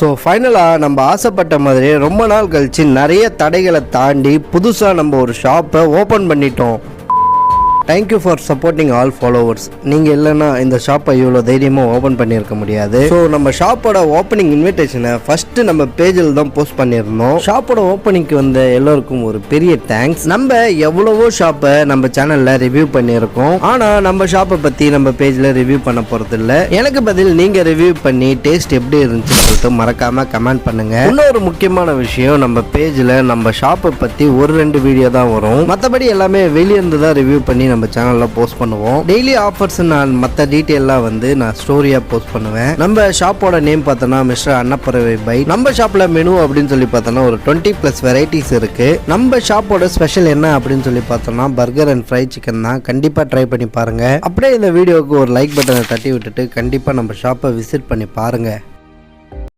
So ஃபைனலாக நம்ம ஆசைப்பட்ட மாதிரி ரொம்ப நாள் கழிச்சு நிறைய தடைகளை தாண்டி புதுசாக நம்ம ஒரு ஷாப்பை ஓப்பன் பண்ணிட்டோம். Thank you for supporting all followers. நீங்கள் இல்லைன்னா இந்த ஷாப்பை இவ்வளோ தைரியமாக ஓப்பன் பண்ணியிருக்க முடியாது. ஸோ நம்ம ஷாப்போட ஓப்பனிங் இன்விடேஷனை ஃபஸ்ட்டு நம்ம பேஜில் தான் போஸ்ட் பண்ணியிருந்தோம். ஷாப்போட ஓப்பனிங்க்கு வந்த எல்லோருக்கும் ஒரு பெரிய தேங்க்ஸ். நம்ம எவ்வளவோ ஷாப்பை நம்ம சேனலில் ரிவ்யூ பண்ணியிருக்கோம். ஆனால் நம்ம ஷாப்பை பற்றி நம்ம பேஜில் ரிவ்யூ பண்ண போகிறது இல்லை. எனக்கு பதில் நீங்கள் ரிவ்யூ பண்ணி டேஸ்ட் எப்படி இருந்துச்சுன்னு சொல்லிட்டு மறக்காமல் கமெண்ட் பண்ணுங்கள். இன்னொரு முக்கியமான விஷயம், நம்ம பேஜில் நம்ம ஷாப்பை பற்றி 1-2 வீடியோ தான் வரும். மற்றபடி எல்லாமே வெளியிருந்து தான் ரிவ்யூ பண்ணி நம்ம சேனலில் போஸ்ட் பண்ணுவோம். டெய்லி ஆஃபர்ஸ் நான் மற்ற டீட்டெயிலாம் நான் ஸ்டோரியாக போஸ்ட் பண்ணுவேன். நம்ம ஷாப்போட நேம் பார்த்தோன்னா மிஸ்டர் அன்னப்பறவை பை. நம்ம ஷாப்பில் மெனு அப்படின்னு சொல்லி பார்த்தோன்னா ஒரு 20+ வெரைட்டிஸ் இருக்கு. நம்ம ஷாப்போட ஸ்பெஷல் என்ன அப்படின்னு சொல்லி பார்த்தோம்னா பர்கர் அண்ட் ஃப்ரை சிக்கன் தான். கண்டிப்பாக ட்ரை பண்ணி பாருங்க. அப்படியே இந்த வீடியோவுக்கு ஒரு லைக் பட்டனை தட்டி விட்டுட்டு கண்டிப்பாக நம்ம ஷாப்பை விசிட் பண்ணி பாருங்க.